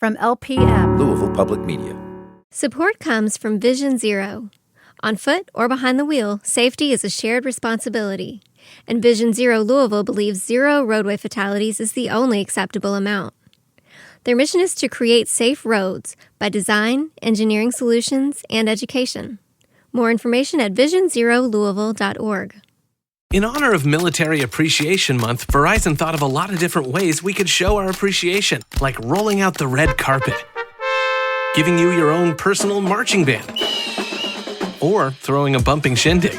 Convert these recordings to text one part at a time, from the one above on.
From LPM, Louisville Public Media. Support comes from Vision Zero. On foot or behind the wheel, safety is a shared responsibility. And Vision Zero Louisville believes 0 roadway fatalities is the only acceptable amount. Their mission is to create safe roads by design, engineering solutions, and education. More information at visionzerolouisville.org. In honor of Military Appreciation Month, Verizon thought of a lot of different ways we could show our appreciation, like rolling out the red carpet, giving you your own personal marching band, or throwing a bumping shindig.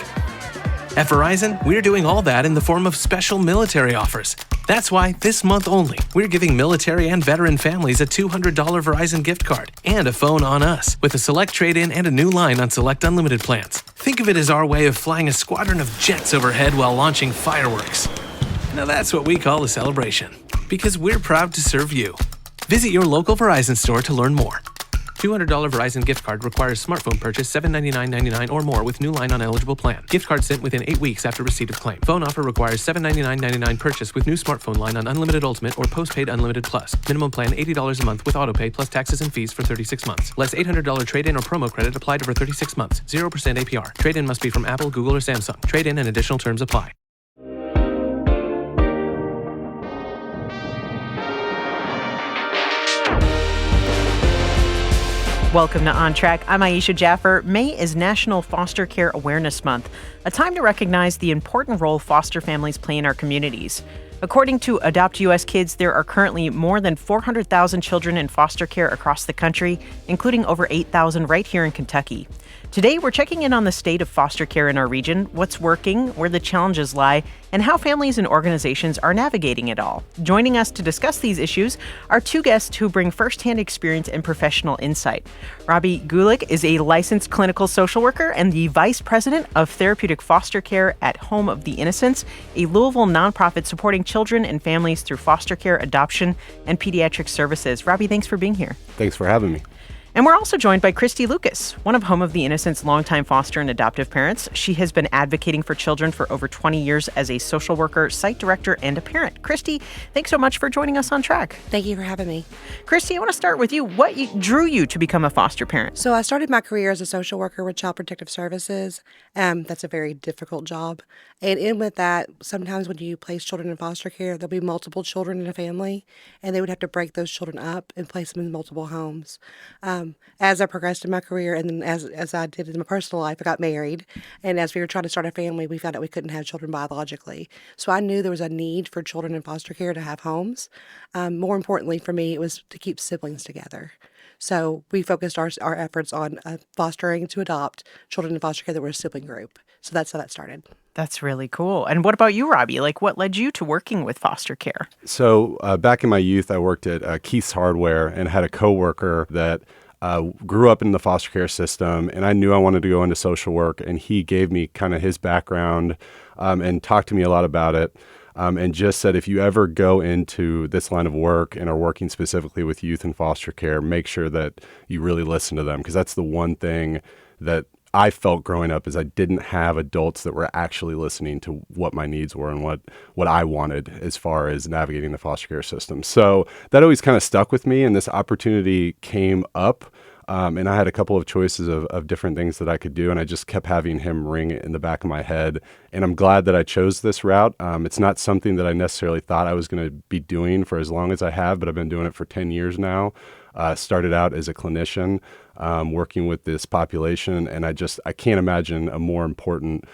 At Verizon, we're doing all that in the form of special military offers. That's why, this month only, we're giving military and veteran families a $200 Verizon gift card and a phone on us, with a select trade-in and a new line on select unlimited plans. Think of it as our way of flying a squadron of jets overhead while launching fireworks. Now that's what we call a celebration, because we're proud to serve you. Visit your local Verizon store to learn more. $200 Verizon gift card requires smartphone purchase $799.99 or more with new line on eligible plan. Gift card sent within 8 weeks after receipt of claim. Phone offer requires $799.99 purchase with new smartphone line on Unlimited Ultimate or Postpaid Unlimited Plus. Minimum plan $80 a month with autopay plus taxes and fees for 36 months. Less $800 trade-in or promo credit applied over 36 months. 0% APR. Trade-in must be from Apple, Google, or Samsung. Trade-in and additional terms apply. welcome to On Track. I'm Aisha Jaffer. May is National Foster Care Awareness Month, a time to recognize the important role foster families play in our communities. According to Adopt U.S. Kids, there are currently more than 400,000 children in foster care across the country, including over 8,000 right here in Kentucky. Today, we're checking in on the state of foster care in our region, what's working, where the challenges lie, and how families and organizations are navigating it all. Joining us to discuss these issues are two guests who bring firsthand experience and professional insight. Robby Gulick is a licensed clinical social worker and the vice president of therapeutic foster care at Home of the Innocents, a Louisville nonprofit supporting children and families through foster care, adoption, and pediatric services. Robby, thanks for being here. Thanks for having me. And we're also joined by Christy Lucas, one of Home of the Innocents' longtime foster and adoptive parents. She has been advocating for children for over 20 years as a social worker, site director, and a parent. Christy, thanks so much for joining us on Track. Thank you for having me. Christy, I want to start with you. What drew you to become a foster parent? So I started my career as a social worker with Child Protective Services. That's a very difficult job. And in with that, sometimes when you place children in foster care, there'll be multiple children in a family, and they would have to break those children up and place them in multiple homes. As I progressed in my career, and then as I did in my personal life, I got married. And as we were trying to start a family, we found out we couldn't have children biologically. So I knew there was a need for children in foster care to have homes. More importantly for me, it was to keep siblings together. So we focused our efforts on fostering to adopt children in foster care that were a sibling group. So that's how that started. That's really cool. And what about you, Robby? What led you to working with foster care? So back in my youth, I worked at Keith's Hardware and had a coworker that grew up in the foster care system, and I knew I wanted to go into social work, and he gave me kind of his background and talked to me a lot about it. And just said, if you ever go into this line of work and are working specifically with youth in foster care, make sure that you really listen to them, because that's the one thing that I felt growing up is I didn't have adults that were actually listening to what my needs were and what I wanted as far as navigating the foster care system. So that always kind of stuck with me, and this opportunity came up. And I had a couple of choices of different things that I could do, and I just kept having him ring in the back of my head. And I'm glad that I chose this route. It's not something that I necessarily thought I was going to be doing for as long as I have, but I've been doing it for 10 years now. Started out as a clinician working with this population, and I can't imagine a more important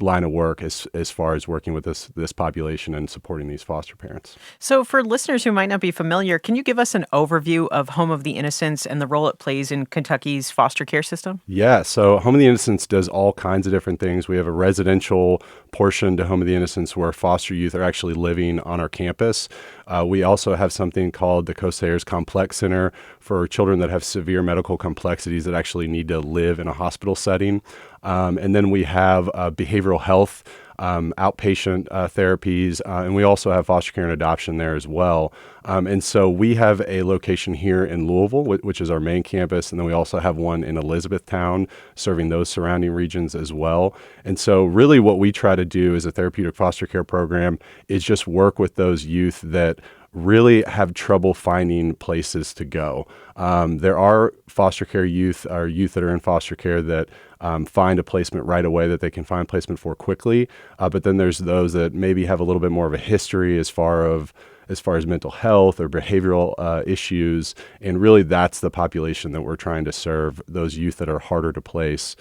line of work as far as working with this population and supporting these foster parents. So for listeners who might not be familiar, can you give us an overview of Home of the Innocents and the role it plays in Kentucky's foster care system? Yeah, so Home of the Innocents does all kinds of different things. We have a residential portion to Home of the Innocents where foster youth are actually living on our campus. We also have something called the Coast Ayers Complex Center for children that have severe medical complexities that actually need to live in a hospital setting. And then we have behavioral health, outpatient therapies, and we also have foster care and adoption there as well. And so we have a location here in Louisville, which is our main campus, and then we also have one in Elizabethtown, serving those surrounding regions as well. And so really what we try to do as a therapeutic foster care program is just work with those youth that really have trouble finding places to go. There are foster care youth or youth that are in foster care that find a placement right away that they can find placement for quickly. But then there's those that maybe have a little bit more of a history as far as mental health or behavioral issues. And really that's the population that we're trying to serve, those youth that are harder to place.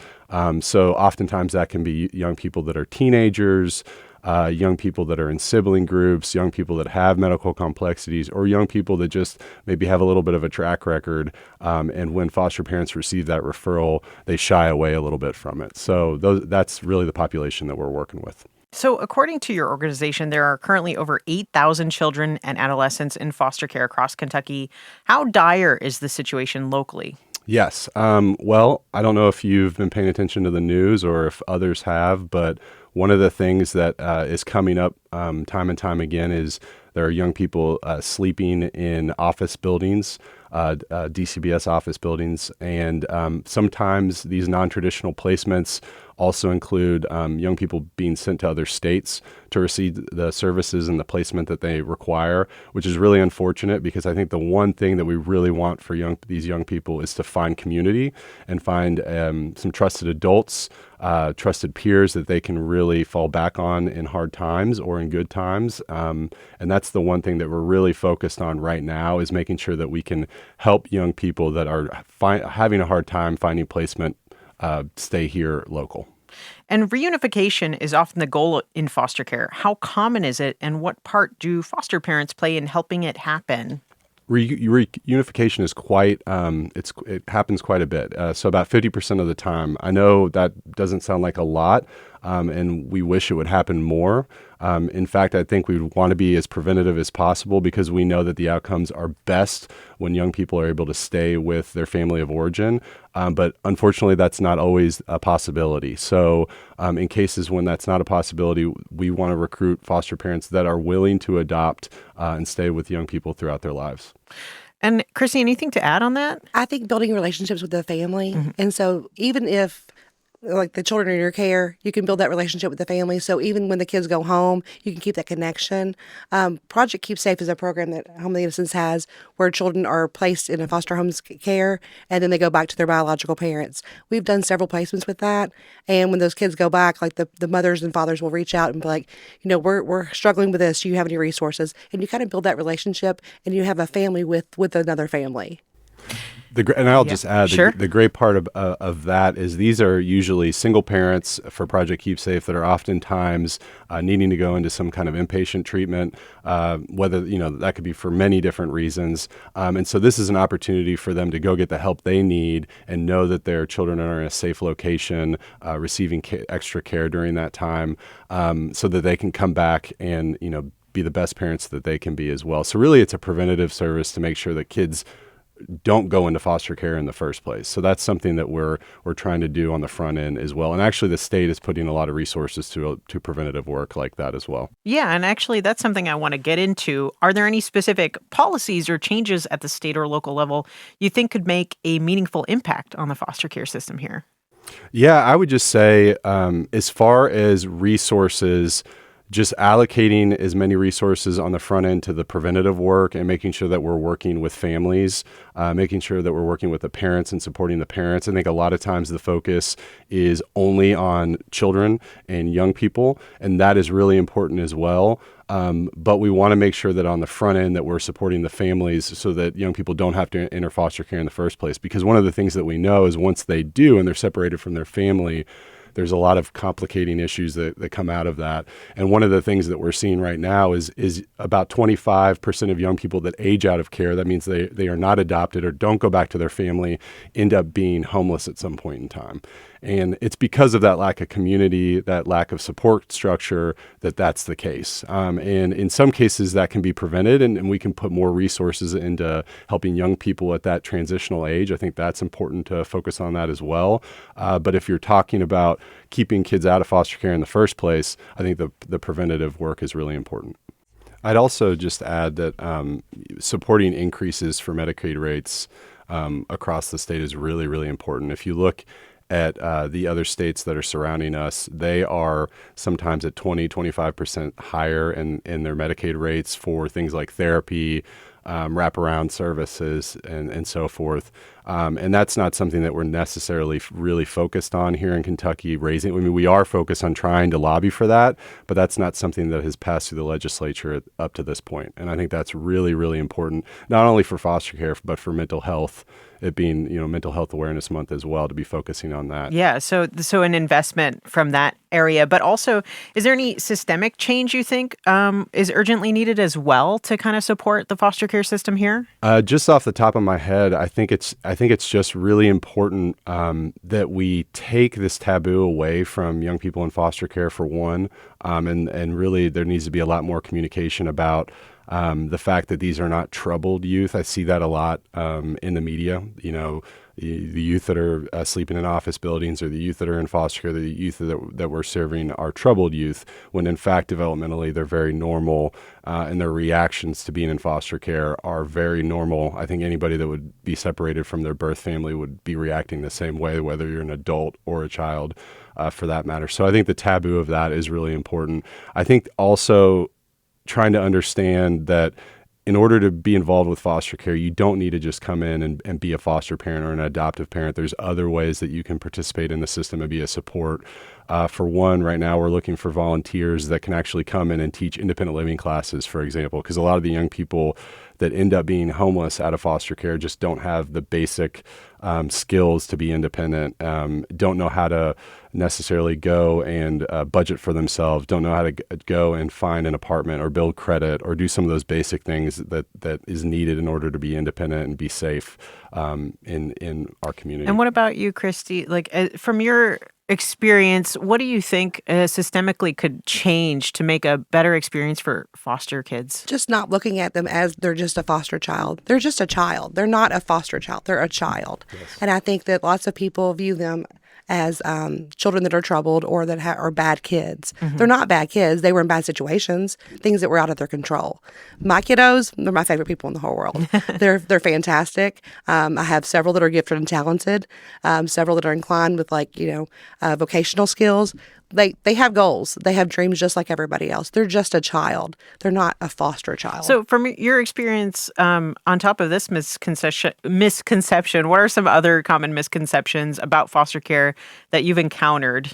So oftentimes that can be young people that are teenagers, young people that are in sibling groups, young people that have medical complexities, or young people that just maybe have a little bit of a track record. And when foster parents receive that referral, they shy away a little bit from it. So that's really the population that we're working with. So, according to your organization, there are currently over 8,000 children and adolescents in foster care across Kentucky. How dire is the situation locally? Yes. Well, I don't know if you've been paying attention to the news or if others have, but one of the things that is coming up time and time again is there are young people sleeping in office buildings, DCBS office buildings, and sometimes these non-traditional placements also include young people being sent to other states to receive the services and the placement that they require, which is really unfortunate because I think the one thing that we really want for these young people is to find community and find some trusted adults, trusted peers that they can really fall back on in hard times or in good times. And that's the one thing that we're really focused on right now is making sure that we can help young people that are having a hard time finding placement stay here local. And reunification is often the goal in foster care. How common is it, and what part do foster parents play in helping it happen? Reunification is it happens quite a bit. So about 50% of the time. I know that doesn't sound like a lot, and we wish it would happen more. In fact, I think we want to be as preventative as possible because we know that the outcomes are best when young people are able to stay with their family of origin. But unfortunately, that's not always a possibility. So in cases when that's not a possibility, we want to recruit foster parents that are willing to adopt and stay with young people throughout their lives. And Christy, anything to add on that? I think building relationships with the family. And so even if like the children are in your care, you can build that relationship with the family. So even when the kids go home, you can keep that connection. Project Keep Safe is a program that Home of the Innocents has where children are placed in a foster home's care and then they go back to their biological parents. We've done several placements with that. And when those kids go back, like the mothers and fathers will reach out and be like, we're struggling with this. Do you have any resources? And you kind of build that relationship and you have a family with another family. And I'll just add, Sure. the great part of that is these are usually single parents for Project Keep Safe that are oftentimes needing to go into some kind of inpatient treatment, whether, that could be for many different reasons. And so this is an opportunity for them to go get the help they need and know that their children are in a safe location, receiving extra care during that time, so that they can come back and, be the best parents that they can be as well. So really it's a preventative service to make sure that kids don't go into foster care in the first place. So that's something that we're trying to do on the front end as well. And actually the state is putting a lot of resources to preventative work like that as well. Yeah, and actually that's something I want to get into. Are there any specific policies or changes at the state or local level you think could make a meaningful impact on the foster care system here? Yeah, I would just say as far as resources, just allocating as many resources on the front end to the preventative work and making sure that we're working with families, making sure that we're working with the parents and supporting the parents. I think a lot of times the focus is only on children and young people, and that is really important as well. But we want to make sure that on the front end that we're supporting the families so that young people don't have to enter foster care in the first place. Because one of the things that we know is once they do and they're separated from their family, there's a lot of complicating issues that come out of that. And one of the things that we're seeing right now is about 25% of young people that age out of care, that means they are not adopted or don't go back to their family, end up being homeless at some point in time. And it's because of that lack of community, that lack of support structure, that's the case. And in some cases that can be prevented and we can put more resources into helping young people at that transitional age. I think that's important to focus on that as well. But if you're talking about keeping kids out of foster care in the first place, I think the preventative work is really important. I'd also just add that supporting increases for Medicaid rates across the state is really, really important. If you look at the other states that are surrounding us, they are sometimes at 20-25% higher in their Medicaid rates for things like therapy, wraparound services, and so forth. And that's not something that we're necessarily really focused on here in Kentucky, we are focused on trying to lobby for that, but that's not something that has passed through the legislature up to this point. And I think that's really, really important, not only for foster care, but for mental health, it being, Mental Health Awareness Month as well, to be focusing on that. Yeah, so an investment from that area. But also, is there any systemic change you think is urgently needed as well to kind of support the foster care system here? Just off the top of my head, I think it's just really important that we take this taboo away from young people in foster care, for one, and really there needs to be a lot more communication about the fact that these are not troubled youth. I see that a lot in the media. The youth that are sleeping in office buildings, or the youth that are in foster care, the youth that we're serving are troubled youth, when in fact developmentally they're very normal, and their reactions to being in foster care are very normal. I think anybody that would be separated from their birth family would be reacting the same way, whether you're an adult or a child, for that matter. So I think the taboo of that is really important. I think also trying to understand that in order to be involved with foster care, you don't need to just come in and be a foster parent or an adoptive parent. There's other ways that you can participate in the system and be a support. For one, right now we're looking for volunteers that can actually come in and teach independent living classes, for example, because a lot of the young people that end up being homeless out of foster care just don't have the basic skills to be independent, don't know how to necessarily go and budget for themselves, don't know how to go and find an apartment or build credit or do some of those basic things that is needed in order to be independent and be safe in our community. And what about you, Christy? Like, from your experience, what do you think systemically could change to make a better experience for foster kids? Just not looking at them as they're just a foster child. They're just a child. They're not a foster child. They're a child. Yes. And I think that lots of people view them as children that are troubled or that are bad kids. Mm-hmm. They're not bad kids. They were in bad situations, things that were out of their control. My kiddos, they're my favorite people in the whole world. They're fantastic. I have several that are gifted and talented, several that are inclined with vocational skills. They have goals. They have dreams just like everybody else. They're just a child. They're not a foster child. So from your experience, on top of this misconception, what are some other common misconceptions about foster care that you've encountered?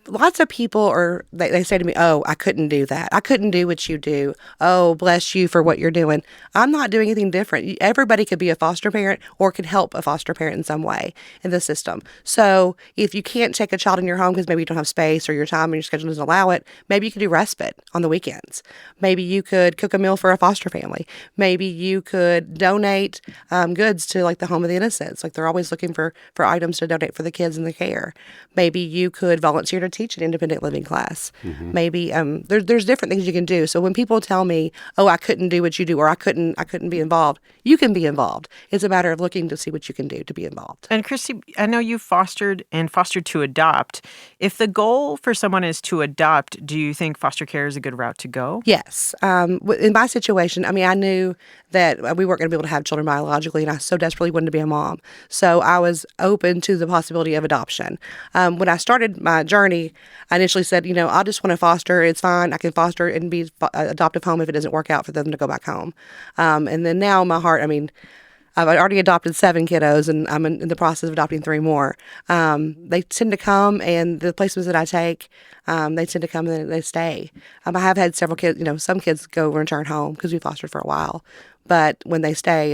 Lots of people they say to me, "Oh, I couldn't do that. I couldn't do what you do. Oh, bless you for what you're doing." I'm not doing anything different. Everybody could be a foster parent or could help a foster parent in some way in the system. So if you can't take a child in your home because maybe you don't have space or your time and your schedule doesn't allow it, maybe you could do respite on the weekends. Maybe you could cook a meal for a foster family. Maybe you could donate goods to the Home of the Innocents. They're always looking for items to donate for the kids in the care. Maybe you could volunteer to teach an independent living class. Mm-hmm. Maybe there's different things you can do. So when people tell me, "Oh, I couldn't do what you do," or I couldn't be involved, you can be involved. It's a matter of looking to see what you can do to be involved. And Christy, I know you fostered to adopt. If the goal for someone is to adopt, do you think foster care is a good route to go? Yes. In my situation, I knew that we weren't going to be able to have children biologically, and I so desperately wanted to be a mom. So I was open to the possibility of adoption. When I started my journey, I initially said, I just want to foster. It's fine. I can foster and be adoptive home if it doesn't work out for them to go back home. And then now my heart, I've already adopted 7 kiddos, and I'm in the process of adopting 3 more. They tend to come, and the placements that I take, they tend to come and they stay. I have had several kids, some kids go return home because we fostered for a while. But when they stay,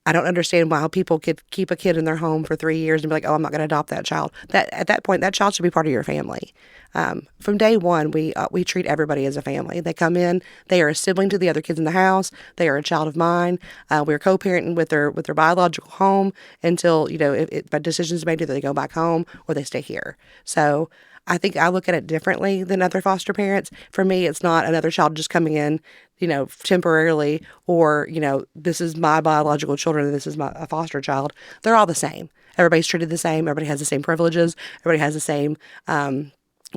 I don't understand why people could keep a kid in their home for 3 years and be like, "Oh, I'm not going to adopt that child." At that point, that child should be part of your family. From day one, we treat everybody as a family. They come in, they are a sibling to the other kids in the house. They are a child of mine. We're co-parenting with their biological home until if a decision is made, either they go back home or they stay here. So I think I look at it differently than other foster parents. For me, it's not another child just coming in, temporarily, or, this is my biological children and this is a foster child. They're all the same. Everybody's treated the same. Everybody has the same privileges. Everybody has the same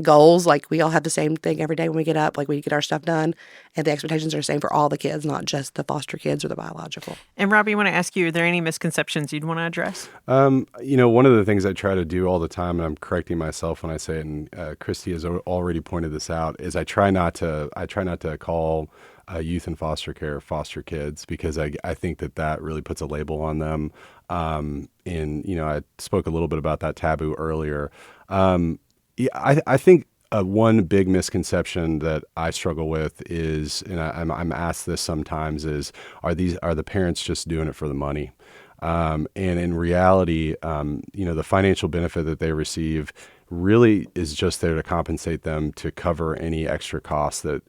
goals. Like, we all have the same thing every day when we get up. Like, we get our stuff done, and the expectations are the same for all the kids, not just the foster kids or the biological. And Robby, I want to ask you, are there any misconceptions you'd want to address? One of the things I try to do all the time, and I'm correcting myself when I say it, and Christy has already pointed this out, is I try not to call youth in foster care foster kids, because I think that really puts a label on them. I spoke a little bit about that taboo earlier. I think one big misconception that I struggle with is, and I'm asked this sometimes, is are the parents just doing it for the money? And in reality, the financial benefit that they receive really is just there to compensate them to cover any extra costs that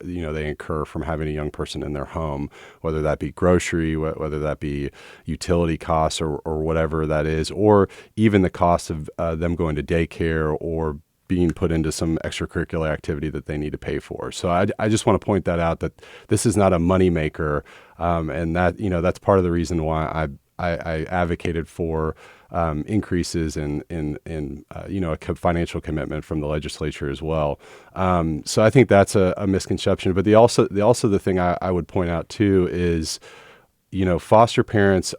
they incur from having a young person in their home, whether that be grocery, whether that be utility costs or whatever that is, or even the cost of them going to daycare or being put into some extracurricular activity that they need to pay for. So I just want to point that out, that this is not a moneymaker, and that that's part of the reason why I advocated for increases in a financial commitment from the legislature as well. So I think that's a misconception. But the thing I would point out too is, foster parents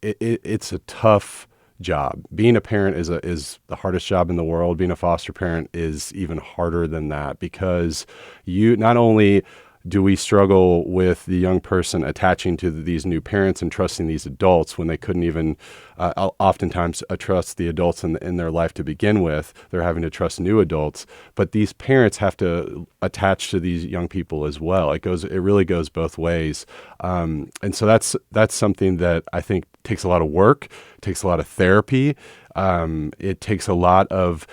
it's a tough job. Being a parent is the hardest job in the world. Being a foster parent is even harder than that, because you not only do we struggle with the young person attaching to these new parents and trusting these adults when they couldn't even oftentimes trust the adults in their life to begin with. They're having to trust new adults, but these parents have to attach to these young people as well. It really goes both ways, and so that's something that I think takes a lot of work, takes a lot of therapy. It takes a lot of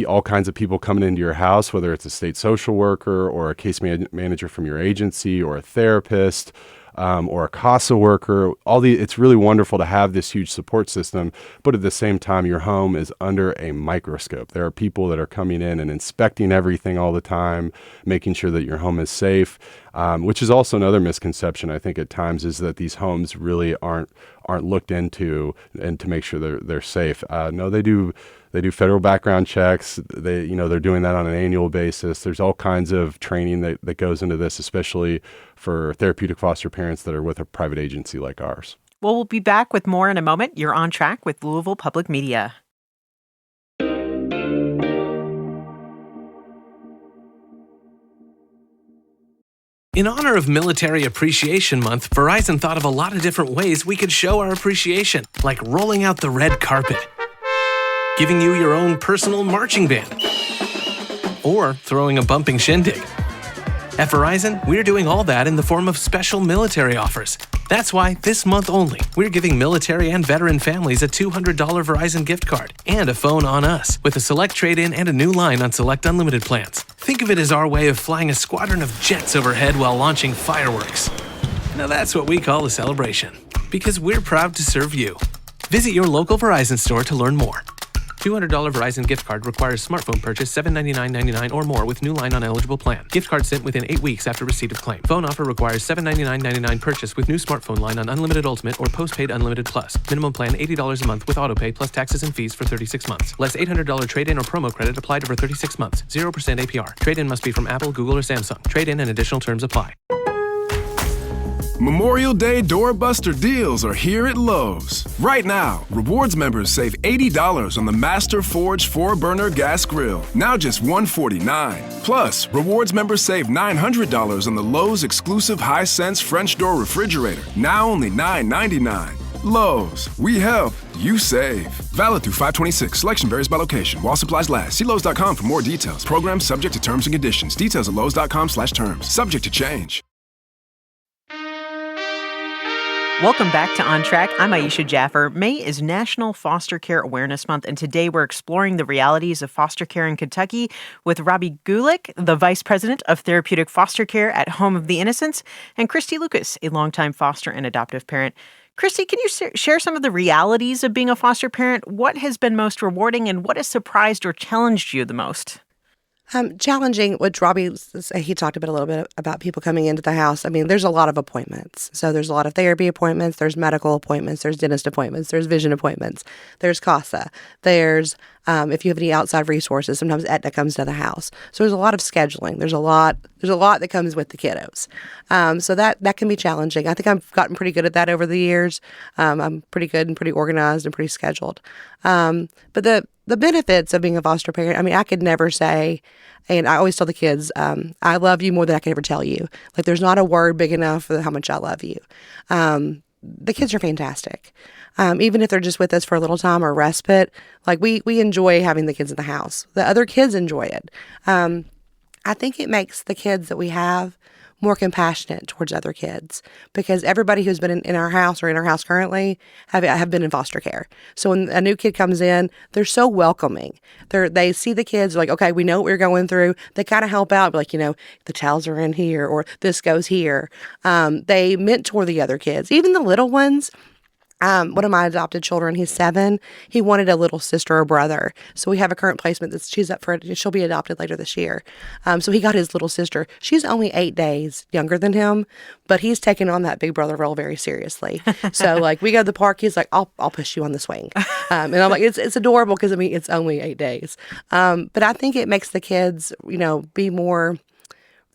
all kinds of people coming into your house, whether it's a state social worker or a case manager from your agency or a therapist or a CASA worker. It's really wonderful to have this huge support system, but at the same time, your home is under a microscope. There are people that are coming in and inspecting everything all the time, making sure that your home is safe, which is also another misconception, I think, at times, is that these homes really aren't looked into and to make sure they're safe. No, they do. They do federal background checks. They're doing that on an annual basis. There's all kinds of training that goes into this, especially for therapeutic foster parents that are with a private agency like ours. Well, we'll be back with more in a moment. You're on track with Louisville Public Media. In honor of Military Appreciation Month, Verizon thought of a lot of different ways we could show our appreciation, like rolling out the red carpet, giving you your own personal marching band, or throwing a bumping shindig. At Verizon, we're doing all that in the form of special military offers. That's why, this month only, we're giving military and veteran families a $200 Verizon gift card and a phone on us, with a select trade-in and a new line on select unlimited plans. Think of it as our way of flying a squadron of jets overhead while launching fireworks. Now that's what we call a celebration, because we're proud to serve you. Visit your local Verizon store to learn more. $200 Verizon gift card requires smartphone purchase $799.99 or more with new line on eligible plan. Gift card sent within 8 weeks after receipt of claim. Phone offer requires $799.99 purchase with new smartphone line on Unlimited Ultimate or Postpaid Unlimited Plus. Minimum plan $80 a month with autopay plus taxes and fees for 36 months. Less $800 trade-in or promo credit applied over 36 months. 0% APR. Trade-in must be from Apple, Google, or Samsung. Trade-in and additional terms apply. Memorial Day doorbuster deals are here at Lowe's. Right now, Rewards members save $80 on the Master Forge 4-burner gas grill, now just $149. Plus, Rewards members save $900 on the Lowe's exclusive Hisense French door refrigerator, now only $999. Lowe's, we help, you save. Valid through 5/26. Selection varies by location. While supplies last. See Lowe's.com for more details. Program subject to terms and conditions. Details at Lowe's.com/terms. Subject to change. Welcome back to On Track. I'm Aisha Jaffer. May is National Foster Care Awareness Month, and today we're exploring the realities of foster care in Kentucky with Robby Gulick, the Vice President of Therapeutic Foster Care at Home of the Innocents, and Christy Lucas, a longtime foster and adoptive parent. Christy, can you share some of the realities of being a foster parent? What has been most rewarding, and what has surprised or challenged you the most? Challenging, which Robby, he talked about a little bit about people coming into the house. I mean, there's a lot of appointments. So there's a lot of therapy appointments, there's medical appointments, there's dentist appointments, there's vision appointments, there's CASA, there's If you have any outside resources, sometimes Aetna comes to the house. So there's a lot of scheduling. There's a lot that comes with the kiddos. So that can be challenging. I think I've gotten pretty good at that over the years. I'm pretty good and pretty organized and pretty scheduled. But the benefits of being a foster parent, I mean, I could never say, and I always tell the kids, I love you more than I can ever tell you. Like, there's not a word big enough for how much I love you. The kids are fantastic. Even if they're just with us for a little time or respite, like we enjoy having the kids in the house. The other kids enjoy it. I think it makes the kids that we have more compassionate towards other kids, because everybody who's been in our house or in our house currently have been in foster care. So when a new kid comes in, they're so welcoming. They see the kids like, okay, we know what we're going through. They kind of help out, like, the towels are in here or this goes here. They mentor the other kids, even the little ones. One of my adopted children, he's 7. He wanted a little sister or brother. So we have a current placement that she's up for it. She'll be adopted later this year. So he got his little sister. She's only 8 days younger than him, but he's taken on that big brother role very seriously. So like we go to the park, he's like, I'll push you on the swing. And I'm like, it's adorable because it's only 8 days. But I think it makes the kids, be more.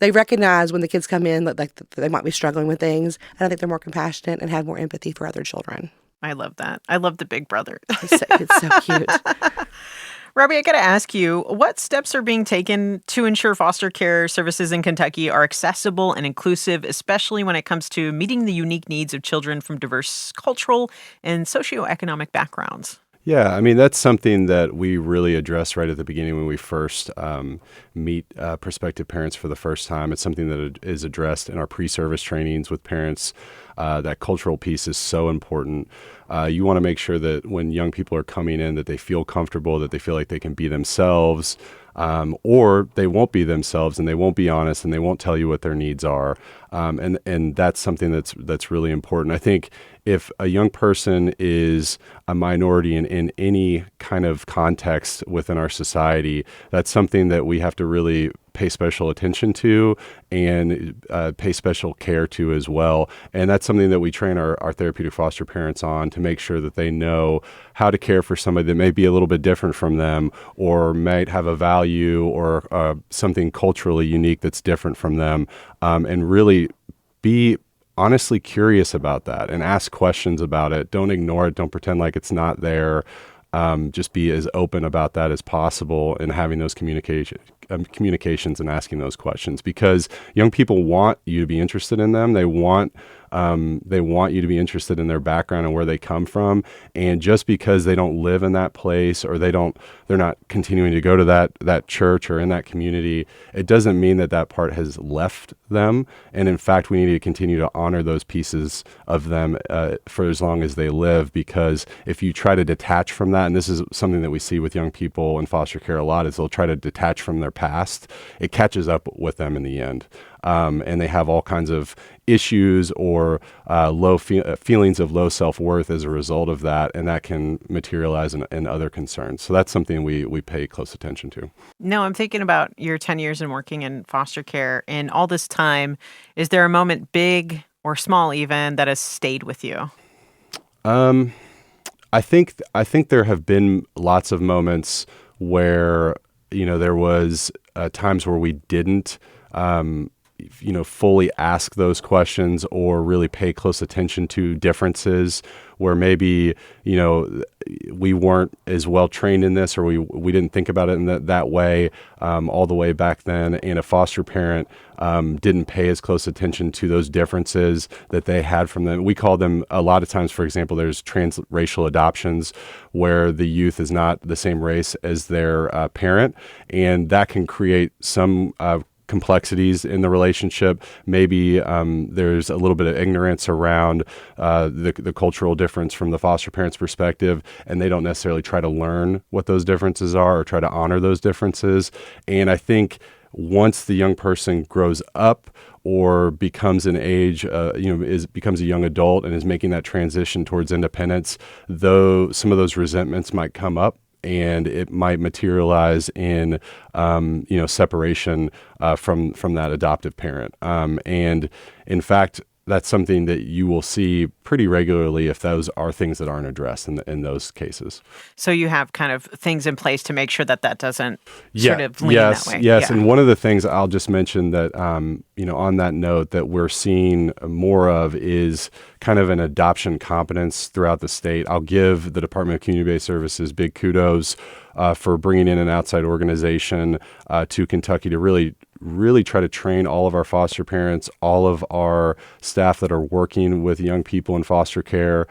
They recognize when the kids come in that they might be struggling with things, and I think they're more compassionate and have more empathy for other children. I love that. I love the big brother. It's so cute. Robby, I got to ask you, what steps are being taken to ensure foster care services in Kentucky are accessible and inclusive, especially when it comes to meeting the unique needs of children from diverse cultural and socioeconomic backgrounds? Yeah, I mean, that's something that we really address right at the beginning when we first meet prospective parents for the first time. It's something that is addressed in our pre-service trainings with parents. That cultural piece is so important. You want to make sure that when young people are coming in, that they feel comfortable, that they feel like they can be themselves, or they won't be themselves and they won't be honest and they won't tell you what their needs are. And that's something that's really important. I think if a young person is a minority in any kind of context within our society, that's something that we have to really pay special attention to and pay special care to as well. And that's something that we train our therapeutic foster parents on, to make sure that they know how to care for somebody that may be a little bit different from them, or might have a value or something culturally unique that's different from them, and really be honestly curious about that and ask questions about it. Don't ignore it. Don't pretend like it's not there. Just be as open about that as possible and having those communications and asking those questions, because young people want you to be interested in them. They want you to be interested in their background and where they come from. And just because they don't live in that place, or they're not continuing to go to that church or in that community, it doesn't mean that part has left them. And in fact, we need to continue to honor those pieces of them for as long as they live, because if you try to detach from that, and this is something that we see with young people in foster care a lot, is they'll try to detach from their past. It catches up with them in the end. And they have all kinds of issues or low feelings of low self-worth as a result of that, and that can materialize in other concerns. So that's something we pay close attention to. No, I'm thinking about your 10 years in working in foster care, and all this time, is there a moment, big or small even, that has stayed with you? I think there have been lots of moments where, there was times where we didn't fully ask those questions or really pay close attention to differences, where maybe, we weren't as well trained in this, or we didn't think about it in that way all the way back then. And a foster parent didn't pay as close attention to those differences that they had from them. We call them, a lot of times, for example, there's transracial adoptions where the youth is not the same race as their parent, and that can create some complexities in the relationship. Maybe there's a little bit of ignorance around the cultural difference from the foster parent's perspective, and they don't necessarily try to learn what those differences are or try to honor those differences. And I think once the young person grows up or becomes an age, becomes a young adult and is making that transition towards independence, though some of those resentments might come up, and it might materialize in, separation from that adoptive parent. And in fact, that's something that you will see pretty regularly if those are things that aren't addressed in those cases. So you have kind of things in place to make sure that doesn't sort of lean yes, that way. Yes, Yeah. and one of the things I'll just mention that, on that note, that we're seeing more of is kind of an adoption competence throughout the state. I'll give the Department of Community-Based Services big kudos for bringing in an outside organization to Kentucky to really try to train all of our foster parents, all of our staff that are working with young people in foster care,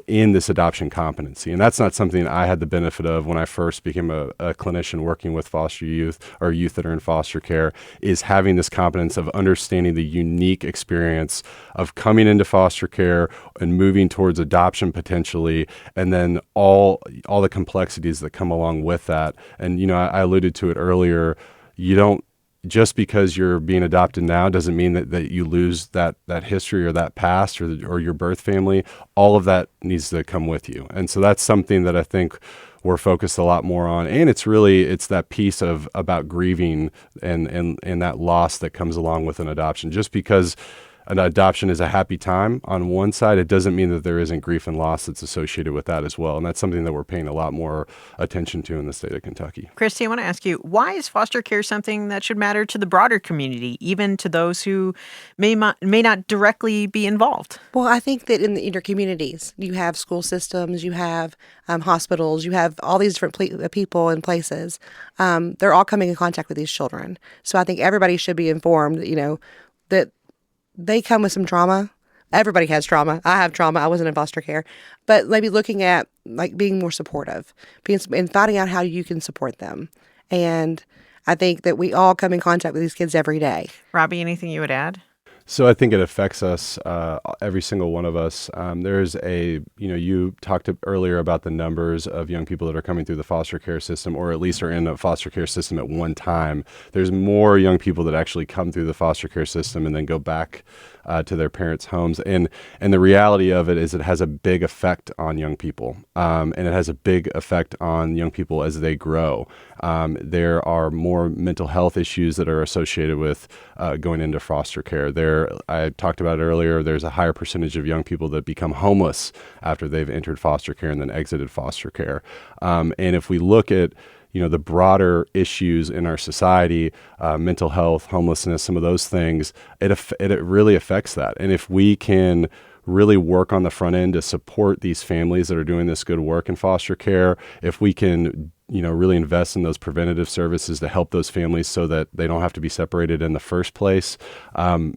in this adoption competency. And that's not something I had the benefit of when I first became a clinician working with foster youth or youth that are in foster care, is having this competence of understanding the unique experience of coming into foster care and moving towards adoption potentially, and then all the complexities that come along with that. And, I alluded to it earlier, just because you're being adopted now doesn't mean that you lose that history or that past or your birth family. All of that needs to come with you. And so that's something that I think we're focused a lot more on. And it's that piece about grieving and that loss that comes along with an adoption. Just because an adoption is a happy time on one side, it doesn't mean that there isn't grief and loss that's associated with that as well. And that's something that we're paying a lot more attention to in the state of Kentucky. Christy, I want to ask you, why is foster care something that should matter to the broader community, even to those who may not directly be involved? Well, I think that in your communities, you have school systems, you have hospitals, you have all these different people and places. They're all coming in contact with these children. So I think everybody should be informed, that they come with some trauma. Everybody has trauma. I have trauma. I wasn't in foster care. But maybe looking at being more supportive and finding out how you can support them. And I think that we all come in contact with these kids every day. Robby, anything you would add? So I think it affects us, every single one of us. There's you talked earlier about the numbers of young people that are coming through the foster care system, or at least are in a foster care system at one time. There's more young people that actually come through the foster care system and then go back to their parents' homes. And the reality of it is it has a big effect on young people. And it has a big effect on young people as they grow. There are more mental health issues that are associated with going into foster care. I talked about it earlier, there's a higher percentage of young people that become homeless after they've entered foster care and then exited foster care. And if we look at the broader issues in our society, mental health, homelessness, some of those things, it really affects that. And if we can really work on the front end to support these families that are doing this good work in foster care, if we can really invest in those preventative services to help those families so that they don't have to be separated in the first place,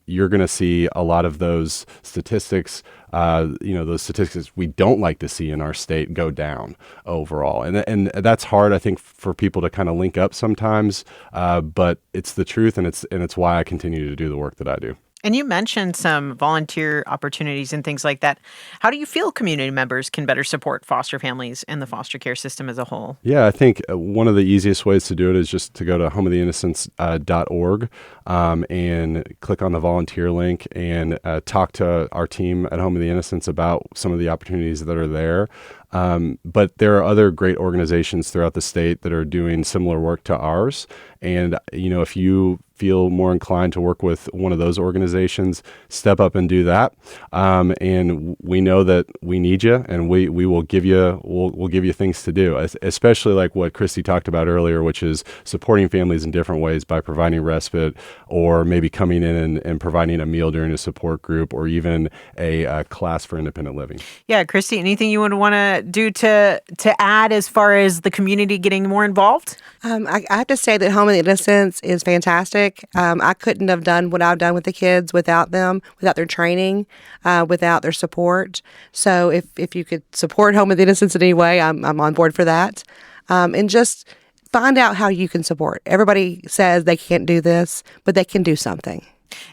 you're going to see a lot of those statistics, those statistics we don't like to see in our state go down overall. And that's hard, I think, for people to kind of link up sometimes, but it's the truth, and it's why I continue to do the work that I do. And you mentioned some volunteer opportunities and things like that. How do you feel community members can better support foster families and the foster care system as a whole? Yeah, I think one of the easiest ways to do it is just to go to homeoftheinnocents.org and click on the volunteer link and talk to our team at Home of the Innocents about some of the opportunities that are there. But there are other great organizations throughout the state that are doing similar work to ours. And, if you feel more inclined to work with one of those organizations, step up and do that. And we know that we need you, and we will give you, we'll give you things to do, especially like what Christy talked about earlier, which is supporting families in different ways by providing respite, or maybe coming in and providing a meal during a support group, or even a class for independent living. Yeah, Christy, anything you would want to do to add as far as the community getting more involved? I have to say that Home of the Innocents is fantastic. I couldn't have done what I've done with the kids without them, without their training, without their support. So if you could support Home of the Innocents in any way, I'm on board for that. And just find out how you can support. Everybody says they can't do this, but they can do something.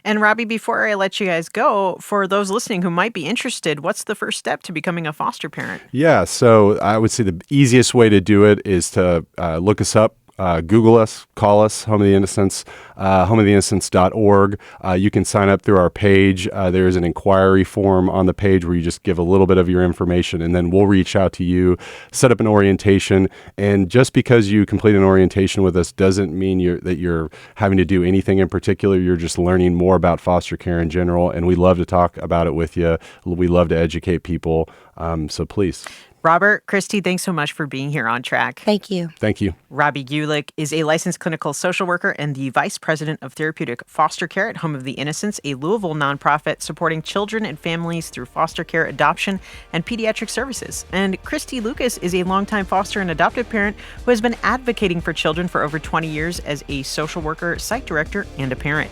And Robby, before I let you guys go, for those listening who might be interested, what's the first step to becoming a foster parent? Yeah, so I would say the easiest way to do it is to look us up Google us, call us, Home of the Innocents, homeoftheinnocents.org. You can sign up through our page. There's an inquiry form on the page where you just give a little bit of your information, and then we'll reach out to you, set up an orientation. And just because you complete an orientation with us doesn't mean that you're having to do anything in particular. You're just learning more about foster care in general, and we love to talk about it with you. We love to educate people, so please. Robert, Christy, thanks so much for being here on Track. Thank you. Thank you. Robby Gulick is a licensed clinical social worker and the vice president of therapeutic foster care at Home of the Innocents, a Louisville nonprofit supporting children and families through foster care, adoption, and pediatric services. And Christy Lucas is a longtime foster and adoptive parent who has been advocating for children for over 20 years as a social worker, site director, and a parent.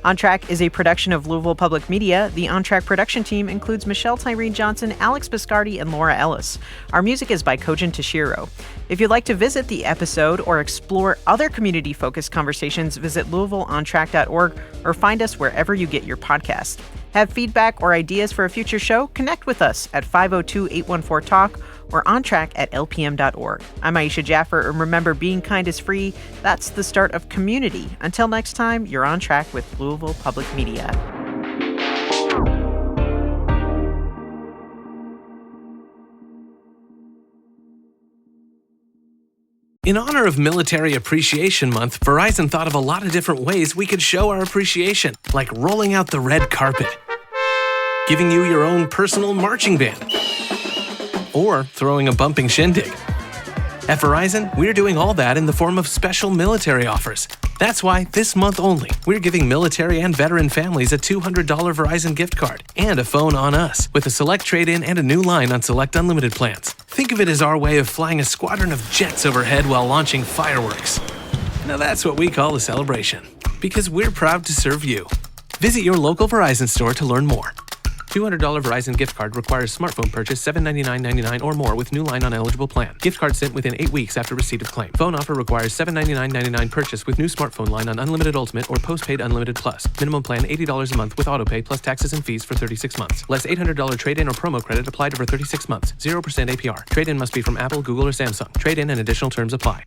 On Track is a production of Louisville Public Media. The On Track production team includes Michelle Tyreen Johnson, Alex Biscardi, and Laura Ellis. Our music is by Kojin Tashiro. If you'd like to visit the episode or explore other community-focused conversations, visit LouisvilleOnTrack.org or find us wherever you get your podcast. Have feedback or ideas for a future show? Connect with us at 502-814-TALK or ontrack@lpm.org. I'm Aisha Jaffer, and remember, being kind is free. That's the start of community. Until next time, you're on track with Louisville Public Media. In honor of Military Appreciation Month, Verizon thought of a lot of different ways we could show our appreciation, like rolling out the red carpet, giving you your own personal marching band, or throwing a bumping shindig. At Verizon, we're doing all that in the form of special military offers. That's why, this month only, we're giving military and veteran families a $200 Verizon gift card and a phone on us, with a select trade-in and a new line on select unlimited plans. Think of it as our way of flying a squadron of jets overhead while launching fireworks. Now that's what we call a celebration, because we're proud to serve you. Visit your local Verizon store to learn more. $200 Verizon gift card requires smartphone purchase $799.99 or more with new line on eligible plan. Gift card sent within 8 weeks after receipt of claim. Phone offer requires $799.99 purchase with new smartphone line on Unlimited Ultimate or Postpaid Unlimited Plus. Minimum plan $80 a month with autopay plus taxes and fees for 36 months. Less $800 trade-in or promo credit applied over 36 months. 0% APR. Trade-in must be from Apple, Google, or Samsung. Trade-in and additional terms apply.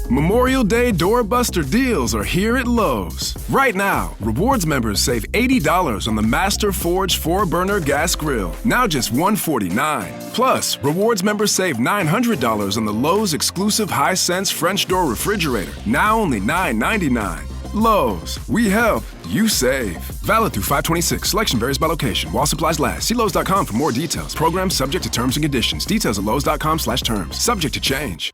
Memorial Day doorbuster deals are here at Lowe's. Right now, Rewards members save $80 on the Master Forge 4-burner gas grill, now just $149. Plus, Rewards members save $900 on the Lowe's exclusive Hisense French door refrigerator, now only $999. Lowe's, we help, you save. Valid through 5/26. Selection varies by location. While supplies last. See Lowe's.com for more details. Program subject to terms and conditions. Details at Lowe's.com/terms. Subject to change.